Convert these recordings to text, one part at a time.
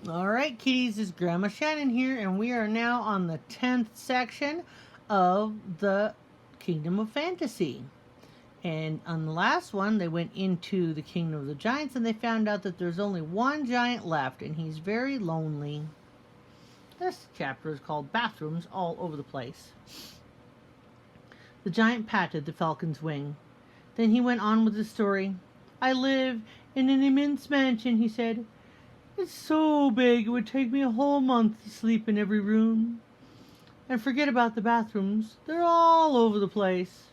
All right, kitties, it's Grandma Shannon here, and we are now on the 10th section of the Kingdom of Fantasy. And on the last one, they went into the Kingdom of the Giants and they found out that there's only one giant left, and he's very lonely. This chapter is called Bathrooms All Over the Place. The giant patted the falcon's wing. Then he went on with his story. I live in an immense mansion, he said. It's so big it would take me a whole month to sleep in every room. And forget about the bathrooms. They're all over the place.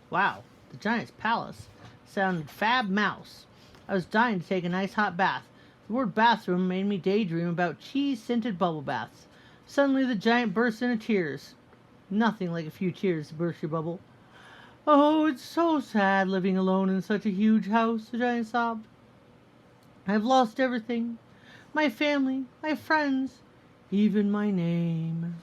Wow, the giant's palace sounded fab mouse. I was dying to take a nice hot bath. The word bathroom made me daydream about cheese-scented bubble baths. Suddenly the giant burst into tears. Nothing like a few tears to burst your bubble. Oh, it's so sad living alone in such a huge house, the giant sobbed. I've lost everything. My family, my friends, even my name.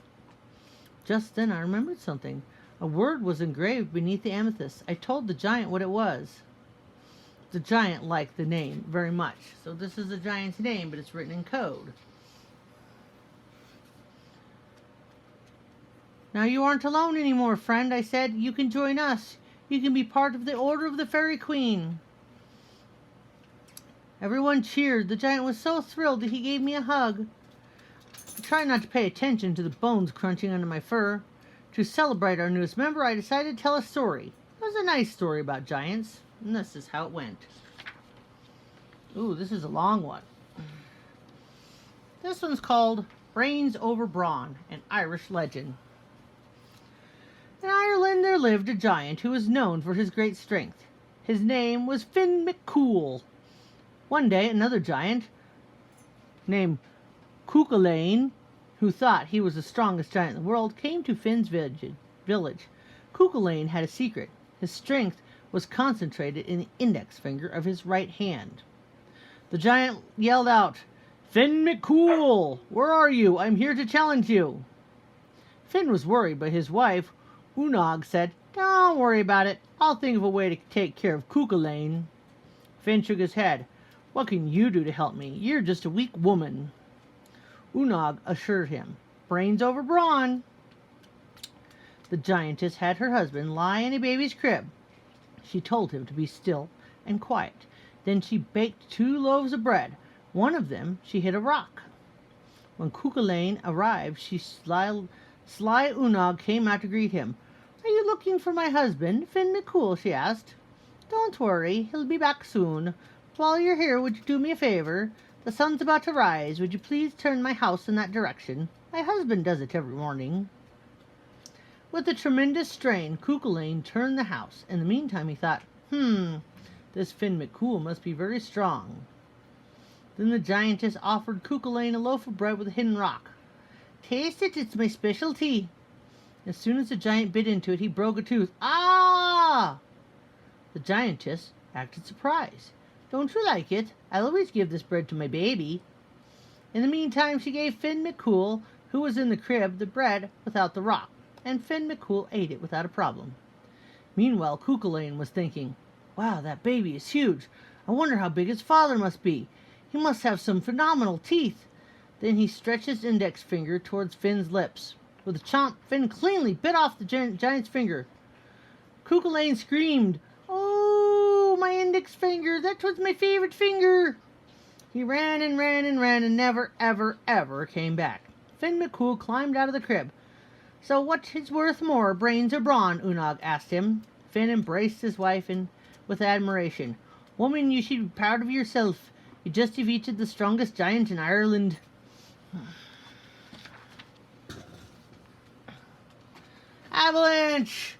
Just then I remembered something. A word was engraved beneath the amethyst. I told the giant what it was. The giant liked the name very much. So this is the giant's name, but it's written in code. Now you aren't alone anymore, friend, I said. You can join us. You can be part of the Order of the Fairy Queen. Everyone cheered. The giant was so thrilled that he gave me a hug. I tried not to pay attention to the bones crunching under my fur. To celebrate our newest member, I decided to tell a story. It was a nice story about giants, and this is how it went. Ooh, this is a long one. This one's called Brains Over Brawn, an Irish legend. In Ireland there lived a giant who was known for his great strength. His name was Finn McCool. One day, another giant, named Cuchulainn, who thought he was the strongest giant in the world, came to Finn's village. Cuchulainn had a secret. His strength was concentrated in the index finger of his right hand. The giant yelled out, Finn McCool, where are you? I'm here to challenge you. Finn was worried, but his wife, Unog, said, Don't worry about it. I'll think of a way to take care of Cuchulainn. Finn shook his head. What can you do to help me? You're just a weak woman. Unog assured him, Brains over brawn. The giantess had her husband lie in a baby's crib. She told him to be still and quiet. Then she baked 2 loaves of bread. One of them she hid a rock. When Cuchulainn arrived, Sly Unog came out to greet him. Are you looking for my husband, Finn McCool? She asked. Don't worry, he'll be back soon. While you're here, would you do me a favor? The sun's about to rise. Would you please turn my house in that direction? My husband does it every morning. With a tremendous strain, Cuchulainn turned the house. In the meantime, he thought, this Finn McCool must be very strong. Then the giantess offered Cuchulainn a loaf of bread with a hidden rock. Taste it, it's my specialty. As soon as the giant bit into it, he broke a tooth. Ah! The giantess acted surprised. Don't you like it? I'll always give this bread to my baby. In the meantime, she gave Finn McCool, who was in the crib, the bread without the rock, and Finn McCool ate it without a problem. Meanwhile, Cuchulainn was thinking, wow, that baby is huge. I wonder how big his father must be. He must have some phenomenal teeth. Then he stretched his index finger towards Finn's lips. With a chomp, Finn cleanly bit off the giant's finger. Cuchulainn screamed, Oh, my index finger! That was my favorite finger! He ran and ran and ran and never, ever, ever came back. Finn McCool climbed out of the crib. So what is worth more, brains or brawn? Unog asked him. Finn embraced his wife with admiration. Woman, you should be proud of yourself. You just defeated the strongest giant in Ireland. Avalanche!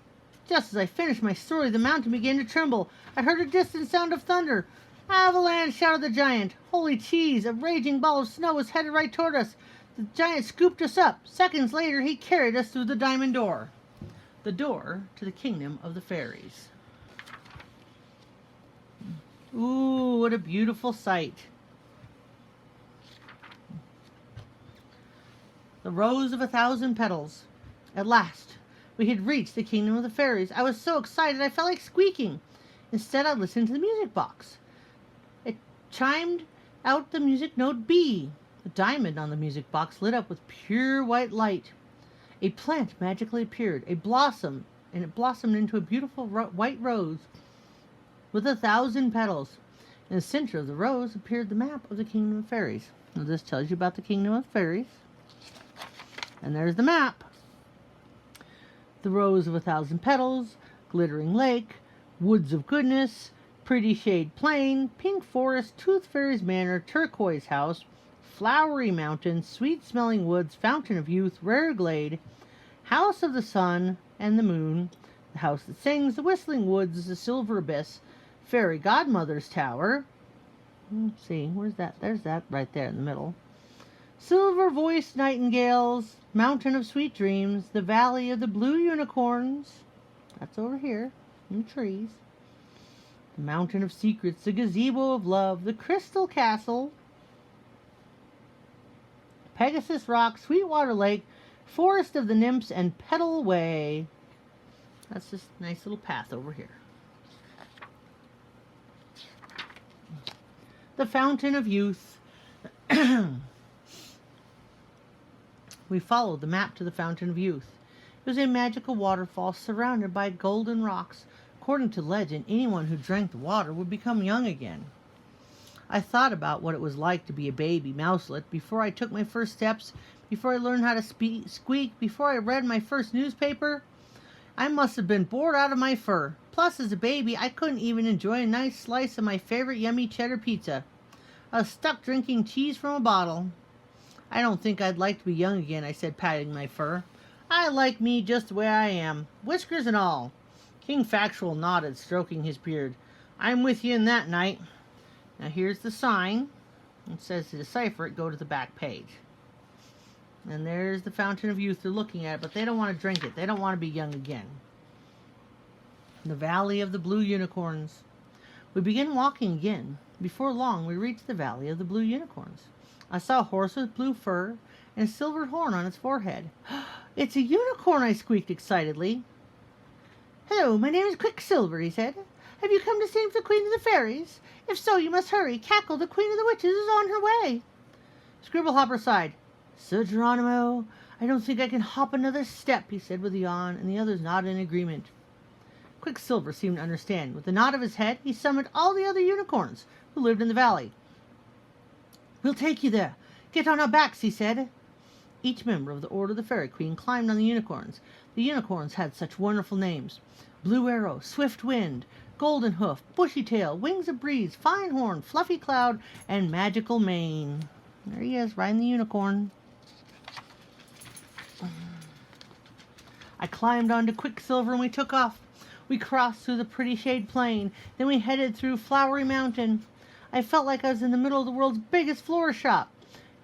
Just as I finished my story, the mountain began to tremble. I heard a distant sound of thunder. Avalanche! Shouted the giant. Holy cheese! A raging ball of snow was headed right toward us. The giant scooped us up. Seconds later, he carried us through the diamond door. The door to the kingdom of the fairies. Ooh, what a beautiful sight. The rose of 1,000 petals. At last, we had reached the kingdom of the fairies. I was so excited I felt like squeaking. Instead, I listened to the music box. It chimed out the music note B. The diamond on the music box lit up with pure white light. A plant magically appeared, a blossom, and it blossomed into a beautiful white rose with 1,000 petals. In the center of the rose appeared the map of the Kingdom of Fairies. Now this tells you about the Kingdom of Fairies. And there's the map. The rose of 1,000 petals, glittering lake, woods of goodness, pretty shade plain, pink forest, tooth fairy's manor, turquoise house, flowery mountain, sweet-smelling woods, fountain of youth, rare glade, house of the sun and the moon, the house that sings, the whistling woods, the silver abyss, fairy godmother's tower. Let's see, where's that? There's that right there in the middle. Silver-voiced nightingales, mountain of sweet dreams, the valley of the blue unicorns. That's over here in the trees. The mountain of secrets, the gazebo of love, the crystal castle, Pegasus Rock, Sweetwater Lake, Forest of the Nymphs, and Petal Way. That's just a nice little path over here. The Fountain of Youth. We followed the map to the Fountain of Youth. It was a magical waterfall surrounded by golden rocks. According to legend, anyone who drank the water would become young again. I thought about what it was like to be a baby mouselet before I took my first steps, before I learned how to squeak, before I read my first newspaper. I must have been bored out of my fur. Plus, as a baby, I couldn't even enjoy a nice slice of my favorite yummy cheddar pizza. I was stuck drinking cheese from a bottle. I don't think I'd like to be young again, I said, patting my fur. I like me just the way I am, whiskers and all. King Factual nodded, stroking his beard. I'm with you in that, Knight. Now here's the sign. It says to decipher it, go to the back page. And there's the Fountain of Youth they're looking at, but they don't want to drink it. They don't want to be young again. The Valley of the Blue Unicorns. We began walking again. Before long, we reached the Valley of the Blue Unicorns. I saw a horse with blue fur and a silver horn on its forehead. It's a unicorn, I squeaked excitedly. Hello, my name is Quicksilver, he said. Have you come to sing for the Queen of the Fairies? If so, you must hurry. Cackle, the Queen of the Witches, is on her way. Scribblehopper sighed. Sir Geronimo, I don't think I can hop another step, he said with a yawn, and the others nodded in agreement. Quicksilver seemed to understand. With a nod of his head, he summoned all the other unicorns who lived in the valley. We'll take you there. Get on our backs, he said. Each member of the Order of the Fairy Queen climbed on the unicorns. The unicorns had such wonderful names. Blue Arrow, Swift Wind, Golden Hoof, Bushy Tail, Wings of Breeze, Fine Horn, Fluffy Cloud, and Magical Mane. There he is, riding the unicorn. I climbed onto Quicksilver and we took off. We crossed through the Pretty Shade Plain. Then we headed through Flowery Mountain. I felt like I was in the middle of the world's biggest flower shop.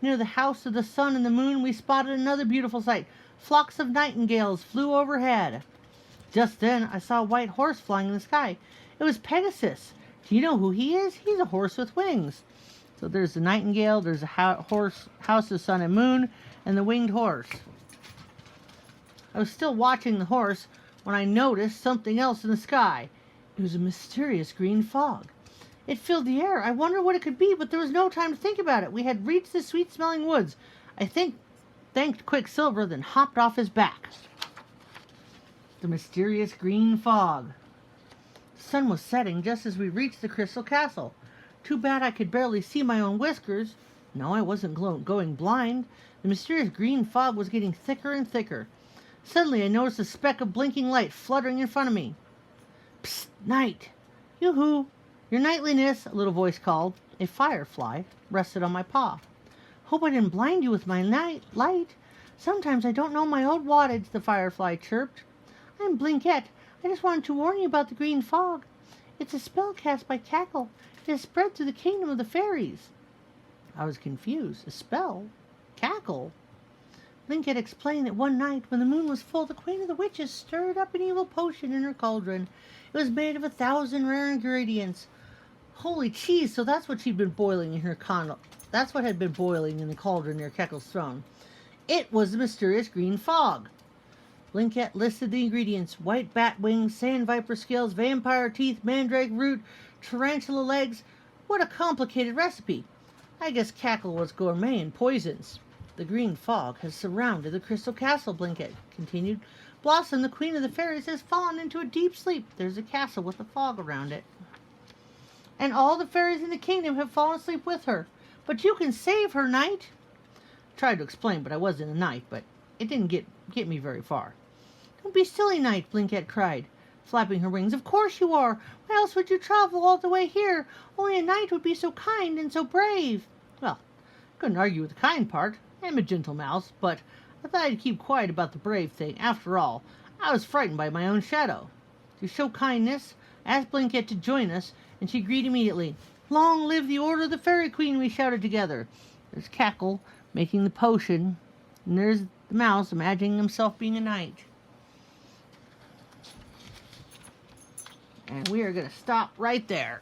Near the house of the sun and the moon, we spotted another beautiful sight. Flocks of nightingales flew overhead. Just then, I saw a white horse flying in the sky. It was Pegasus. Do you know who he is? He's a horse with wings. So there's the nightingale, there's a house of the sun and moon, and the winged horse. I was still watching the horse when I noticed something else in the sky. It was a mysterious green fog. It filled the air. I wondered what it could be, but there was no time to think about it. We had reached the sweet-smelling woods. I thanked Quicksilver, then hopped off his back. The mysterious green fog. The sun was setting just as we reached the Crystal Castle. Too bad I could barely see my own whiskers. No, I wasn't going blind. The mysterious green fog was getting thicker and thicker. Suddenly, I noticed a speck of blinking light fluttering in front of me. Psst, Knight! Yoo-hoo! Your knightliness, a little voice called. A firefly rested on my paw. Hope I didn't blind you with my light. Sometimes I don't know my own wattage, the firefly chirped. I'm Blinkette. I just wanted to warn you about the green fog. It's a spell cast by Cackle. It has spread through the kingdom of the fairies. I was confused. A spell? Cackle? Blinkette explained that one night, when the moon was full, the Queen of the Witches stirred up an evil potion in her cauldron. It was made of 1,000 rare ingredients. Holy cheese, so that's what she'd been boiling in her That's what had been boiling in the cauldron near Cackle's throne. It was the mysterious green fog. Blinkette listed the ingredients: white bat wings, sand viper scales, vampire teeth, mandrake root, tarantula legs. What a complicated recipe. I guess Cackle was gourmet in poisons. The green fog has surrounded the crystal castle, Blinket continued. Blossom, the queen of the fairies, has fallen into a deep sleep. There's a castle with a fog around it. And all the fairies in the kingdom have fallen asleep with her. But you can save her, Knight. Tried to explain, but I wasn't a knight, but it didn't get me very far. Don't be silly, Knight, Blinket cried, flapping her wings. Of course you are. Why else would you travel all the way here? Only a knight would be so kind and so brave. Well, couldn't argue with the kind part. I'm a gentle mouse, but I thought I'd keep quiet about the brave thing. After all, I was frightened by my own shadow. To show kindness, I asked Blinket to join us, and she agreed immediately. Long live the order of the Fairy Queen, we shouted together. There's Cackle making the potion, and there's the mouse imagining himself being a knight. And we are going to stop right there.